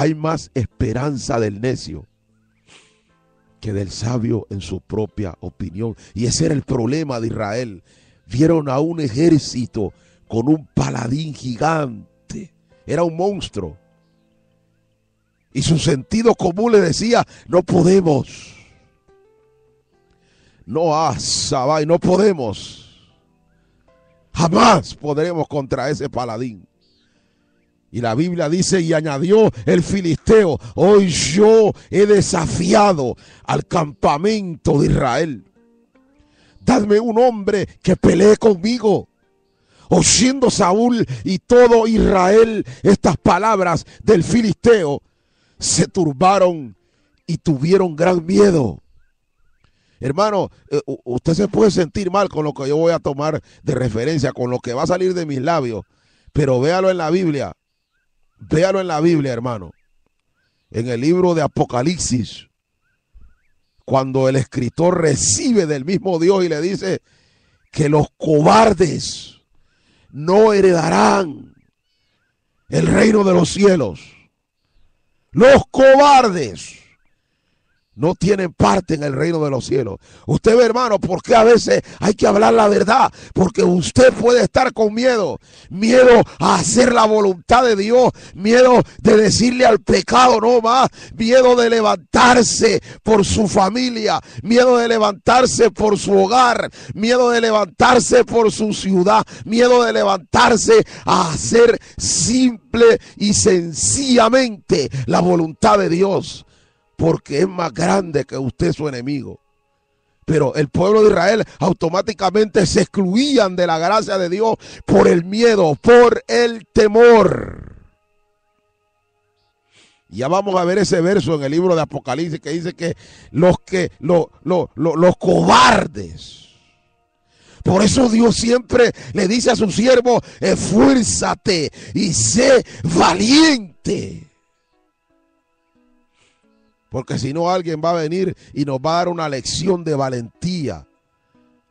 hay más esperanza del necio que del sabio en su propia opinión. Y ese era el problema de Israel. Vieron a un ejército con un paladín gigante. Era un monstruo. Y su sentido común le decía, no podemos. No, Sabai, no podemos. Jamás podremos contra ese paladín. Y la Biblia dice, y añadió el filisteo, hoy yo he desafiado al campamento de Israel. Dadme un hombre que pelee conmigo. Oyendo Saúl y todo Israel estas palabras del filisteo, se turbaron y tuvieron gran miedo. Hermano, usted se puede sentir mal con lo que yo voy a tomar de referencia, con lo que va a salir de mis labios, pero véalo en la Biblia. Véalo en la Biblia, hermano. En el libro de Apocalipsis, cuando el escritor recibe del mismo Dios y le dice que los cobardes no heredarán el reino de los cielos. Los cobardes no tienen parte en el reino de los cielos. Usted ve, hermano, por qué a veces hay que hablar la verdad. Porque usted puede estar con miedo. Miedo a hacer la voluntad de Dios. Miedo de decirle al pecado no más. Miedo de levantarse por su familia. Miedo de levantarse por su hogar. Miedo de levantarse por su ciudad. Miedo de levantarse a hacer simple y sencillamente la voluntad de Dios. Porque es más grande que usted su enemigo. Pero el pueblo de Israel automáticamente se excluían de la gracia de Dios por el miedo, por el temor. Ya vamos a ver ese verso en el libro de Apocalipsis que dice que los cobardes. Por eso Dios siempre le dice a su siervo, esfuérzate y sé valiente. Porque si no, alguien va a venir y nos va a dar una lección de valentía.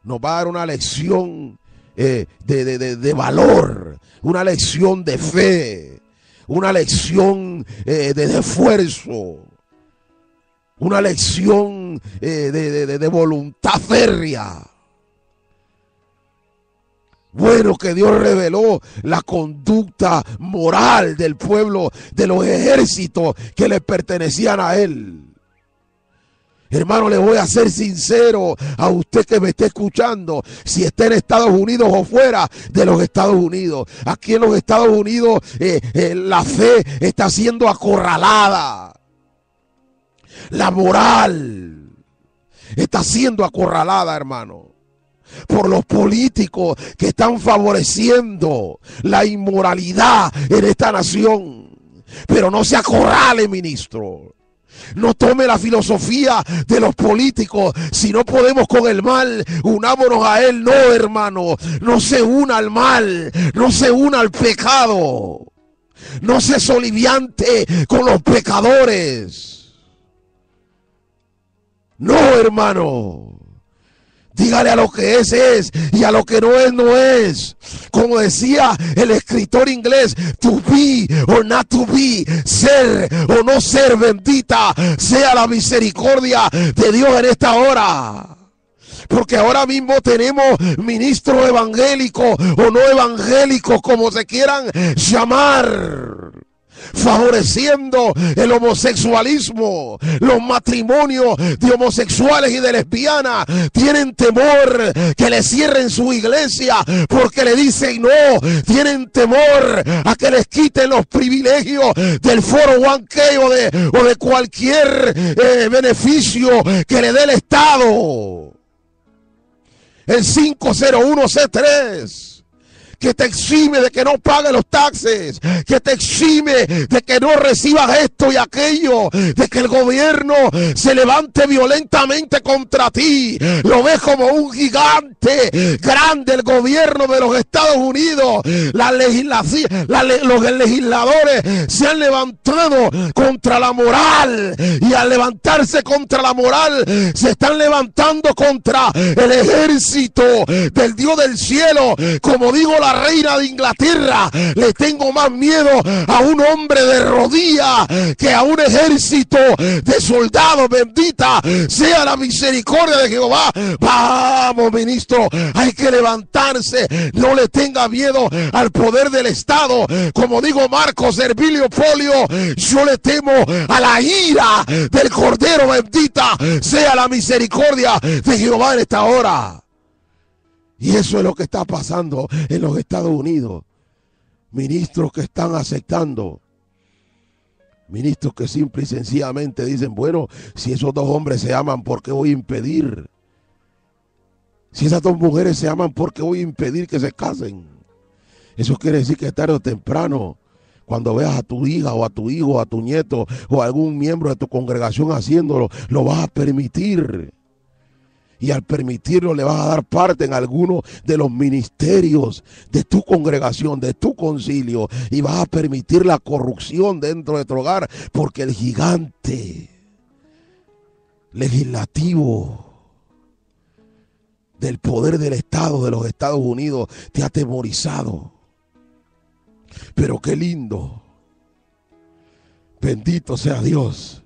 Nos va a dar una lección de valor. Una lección de fe. Una lección de esfuerzo. Una lección de voluntad férrea. Bueno, que Dios reveló la conducta moral del pueblo, de los ejércitos que le pertenecían a él. Hermano, le voy a ser sincero a usted que me esté escuchando, si está en Estados Unidos o fuera de los Estados Unidos. Aquí en los Estados Unidos la fe está siendo acorralada. La moral está siendo acorralada, hermano, por los políticos que están favoreciendo la inmoralidad en esta nación. Pero no se acorrale, ministro. No tome la filosofía de los políticos. Si no podemos con el mal, unámonos a él. No, hermano, no se una al mal, no se una al pecado. No se soliviante con los pecadores. No, hermano. Dígale a lo que es y a lo que no es. Como decía el escritor inglés, to be or not to be, ser o no ser, bendita sea la misericordia de Dios en esta hora. Porque ahora mismo tenemos ministros evangélicos o no evangélicos, como se quieran llamar, favoreciendo el homosexualismo. Los matrimonios de homosexuales y de lesbianas tienen temor que le cierren su iglesia porque le dicen no. Tienen temor a que les quiten los privilegios del 401k o de cualquier beneficio que le dé el Estado. El 501c3 que te exime de que no pagues los taxes, que te exime de que no recibas esto y aquello, de que el gobierno se levante violentamente contra ti. Lo ves como un gigante grande el gobierno de los Estados Unidos. Los legisladores se han levantado contra la moral, y al levantarse contra la moral se están levantando contra el ejército del Dios del cielo. Como digo, la la reina de Inglaterra. Le tengo más miedo a un hombre de rodillas que a un ejército de soldados. Bendita sea la misericordia de Jehová. Vamos, ministro, hay que levantarse. No le tenga miedo al poder del Estado. Como digo Marcos, Servilio, Polio, yo le temo a la ira del Cordero. Bendita sea la misericordia de Jehová en esta hora. Y eso es lo que está pasando en los Estados Unidos. Ministros que están aceptando. Ministros que simple y sencillamente dicen, bueno, si esos dos hombres se aman, ¿por qué voy a impedir? Si esas dos mujeres se aman, ¿por qué voy a impedir que se casen? Eso quiere decir que tarde o temprano, cuando veas a tu hija o a tu hijo o a tu nieto o a algún miembro de tu congregación haciéndolo, lo vas a permitir. Y al permitirlo le vas a dar parte en alguno de los ministerios de tu congregación, de tu concilio. Y vas a permitir la corrupción dentro de tu hogar. Porque el gigante legislativo del poder del Estado de los Estados Unidos te ha atemorizado. Pero qué lindo. Bendito sea Dios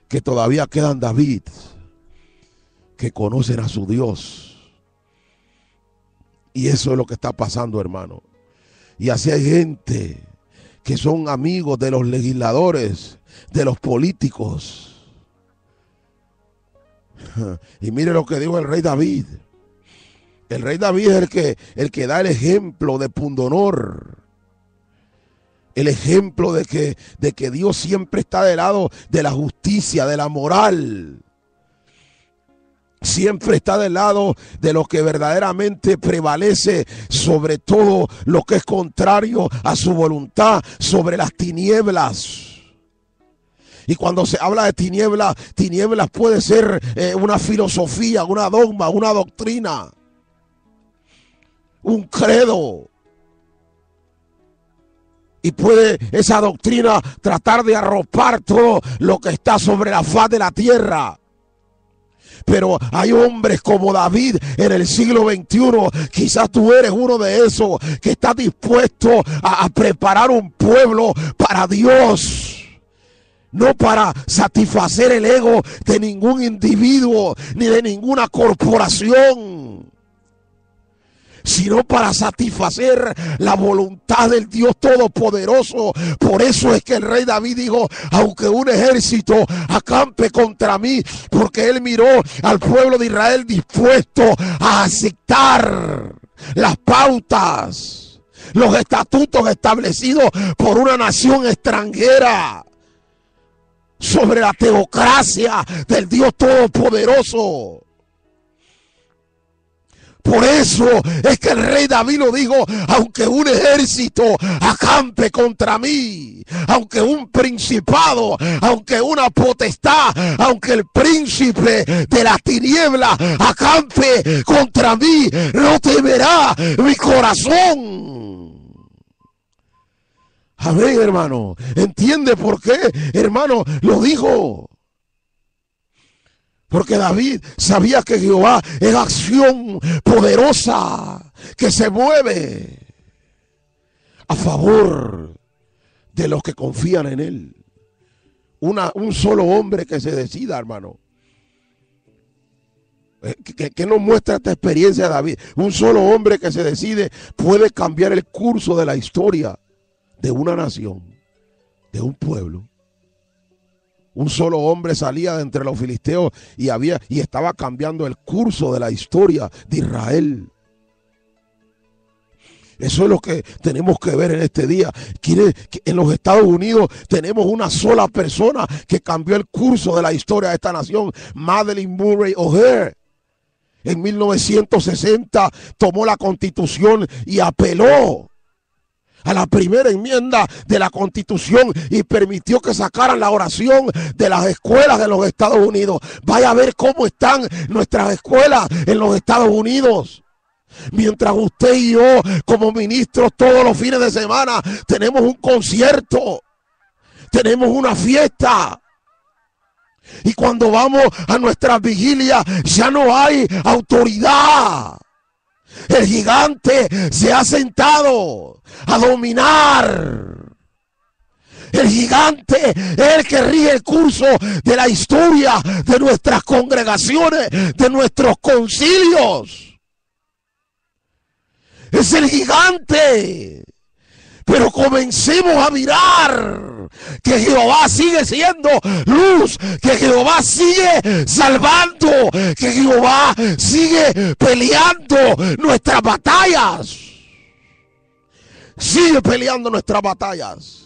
que todavía quedan David que conocen a su Dios. Y eso es lo que está pasando, hermano. Y así hay gente que son amigos de los legisladores, de los políticos. Y mire lo que dijo el rey David. El rey David es el que da el ejemplo de pundonor. El ejemplo de que Dios siempre está del lado de la justicia, de la moral. Siempre está del lado de lo que verdaderamente prevalece sobre todo lo que es contrario a su voluntad, sobre las tinieblas. Y cuando se habla de tinieblas, tinieblas puede ser una filosofía, una dogma, una doctrina, un credo. Y puede esa doctrina tratar de arropar todo lo que está sobre la faz de la tierra. Pero hay hombres como David en el siglo XXI. Quizás tú eres uno de esos que está dispuesto a preparar un pueblo para Dios. No para satisfacer el ego de ningún individuo ni de ninguna corporación, sino para satisfacer la voluntad del Dios Todopoderoso. Por eso es que el rey David dijo, aunque un ejército acampe contra mí, porque él miró al pueblo de Israel dispuesto a aceptar las pautas, los estatutos establecidos por una nación extranjera sobre la teocracia del Dios Todopoderoso. Por eso es que el rey David lo dijo, aunque un ejército acampe contra mí, aunque un principado, aunque una potestad, aunque el príncipe de las tinieblas acampe contra mí, no temerá mi corazón. Amén, hermano. ¿Entiende por qué, hermano? Lo dijo. Porque David sabía que Jehová es acción poderosa que se mueve a favor de los que confían en él. Un solo hombre que se decida, hermano. ¿Qué nos muestra esta experiencia de David? Un solo hombre que se decide puede cambiar el curso de la historia de una nación, de un pueblo. Un solo hombre salía de entre los filisteos y estaba cambiando el curso de la historia de Israel. Eso es lo que tenemos que ver en este día. En los Estados Unidos tenemos una sola persona que cambió el curso de la historia de esta nación, Madeleine Murray O'Hair. En 1960 tomó la Constitución y apeló a la primera enmienda de la Constitución y permitió que sacaran la oración de las escuelas de los Estados Unidos. Vaya a ver cómo están nuestras escuelas en los Estados Unidos. Mientras usted y yo, como ministros, todos los fines de semana tenemos un concierto, tenemos una fiesta. Y cuando vamos a nuestras vigilias ya no hay autoridad. El gigante se ha sentado a dominar. El gigante es el que rige el curso de la historia de nuestras congregaciones, de nuestros concilios. Es el gigante. Pero comencemos a mirar que Jehová sigue siendo luz, que Jehová sigue salvando, que Jehová sigue peleando nuestras batallas. Sigue peleando nuestras batallas.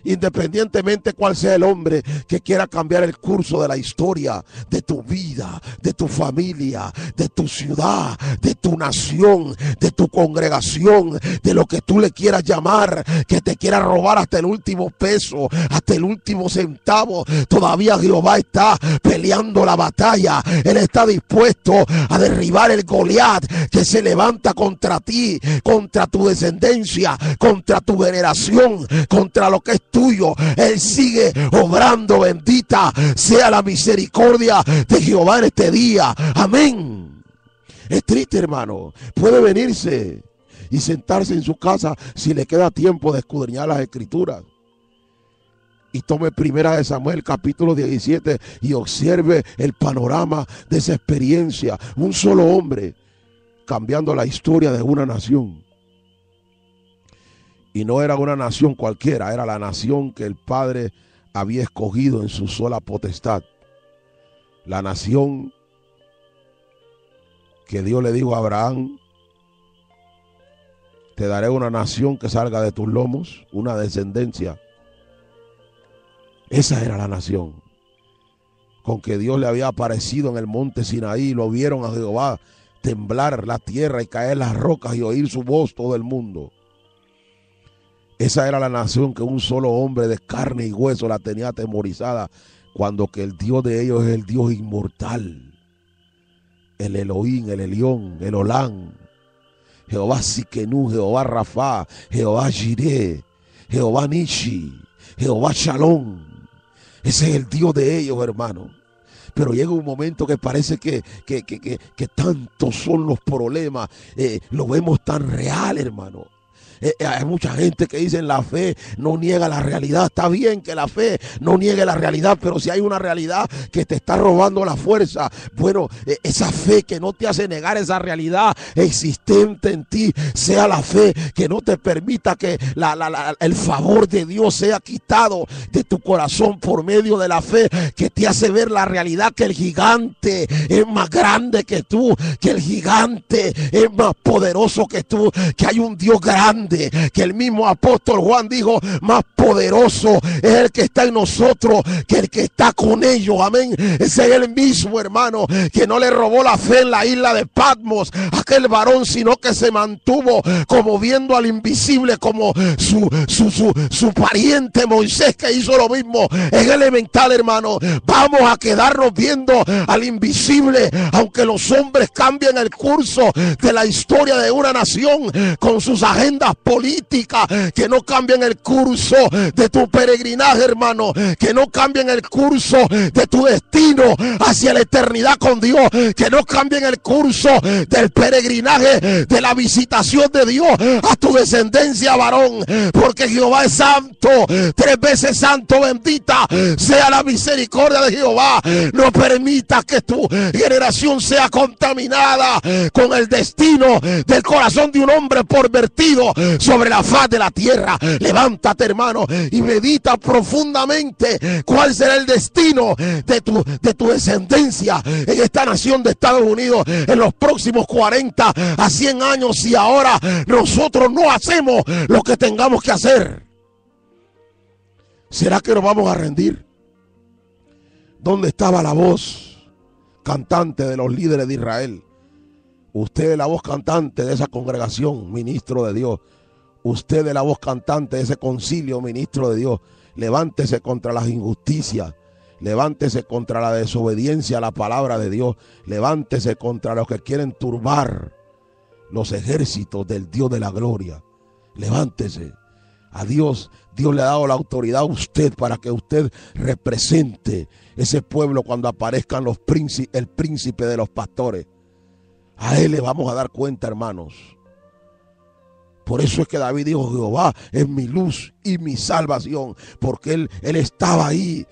Independientemente cuál sea el hombre que quiera cambiar el curso de la historia, de tu vida, de tu familia, de tu ciudad, de tu nación, de tu congregación, de lo que tú le quieras llamar, que te quiera robar hasta el último peso, hasta el último centavo, todavía Jehová está peleando la batalla. Él está dispuesto a derribar el Goliat que se levanta contra ti, contra tu descendencia, contra tu generación, contra lo que es tuyo. Él sigue obrando. Bendita sea la misericordia de Jehová en este día. Amén. Es triste, hermano. Puede venirse y sentarse en su casa si le queda tiempo de escudriñar las escrituras. Y tome Primera de Samuel capítulo 17 y observe el panorama de esa experiencia. Un solo hombre cambiando la historia de una nación. Y no era una nación cualquiera, era la nación que el Padre había escogido en su sola potestad. La nación que Dios le dijo a Abraham: te daré una nación que salga de tus lomos, una descendencia. Esa era la nación con que Dios le había aparecido en el monte Sinaí. Lo vieron a Jehová temblar la tierra y caer las rocas y oír su voz todo el mundo. Esa era la nación que un solo hombre de carne y hueso la tenía atemorizada, cuando que el Dios de ellos es el Dios inmortal, el Elohim, el Elión, el Olán, Jehová Siquenú, Jehová Rafa, Jehová Jireh, Jehová Nishi, Jehová Shalom. Ese es el Dios de ellos, hermano. Pero llega un momento que parece que tantos son los problemas, lo vemos tan real, hermano. Hay mucha gente que dice: la fe no niega la realidad. Está bien que la fe no niegue la realidad, pero si hay una realidad que te está robando la fuerza, bueno, esa fe que no te hace negar esa realidad existente en ti, sea la fe que no te permita que el favor de Dios sea quitado de tu corazón por medio de la fe, que te hace ver la realidad, que el gigante es más grande que tú, que el gigante es más poderoso que tú, que hay un Dios grande, que el mismo apóstol Juan dijo: más poderoso es el que está en nosotros que el que está con ellos. Amén. Ese es el mismo, hermano, que no le robó la fe en la isla de Patmos a aquel varón, sino que se mantuvo como viendo al invisible, como su pariente Moisés, que hizo lo mismo. Es elemental, hermano. Vamos a quedarnos viendo al invisible, aunque los hombres cambien el curso de la historia de una nación con sus agendas políticas, que no cambien el curso de tu peregrinaje, hermano, que no cambien el curso de tu destino hacia la eternidad con Dios, que no cambien el curso del peregrinaje, de la visitación de Dios a tu descendencia, varón, porque Jehová es santo, 3 veces santo. Bendita sea la misericordia de Jehová. No permitas que tu generación sea contaminada con el destino del corazón de un hombre pervertido sobre la faz de la tierra. Levántate, hermano, y medita profundamente cuál será el destino de tu descendencia en esta nación de Estados Unidos en los próximos 40 a 100 años, si ahora nosotros no hacemos lo que tengamos que hacer. ¿Será que nos vamos a rendir? ¿Dónde estaba la voz cantante de los líderes de Israel? Usted es la voz cantante de esa congregación, ministro de Dios. Usted es la voz cantante de ese concilio, ministro de Dios. Levántese contra las injusticias. Levántese contra la desobediencia a la palabra de Dios. Levántese contra los que quieren turbar los ejércitos del Dios de la gloria. Levántese. A Dios le ha dado la autoridad a usted para que usted represente ese pueblo cuando aparezcan el príncipe de los pastores. A Él le vamos a dar cuenta, hermanos. Por eso es que David dijo: Jehová es mi luz y mi salvación, porque él estaba ahí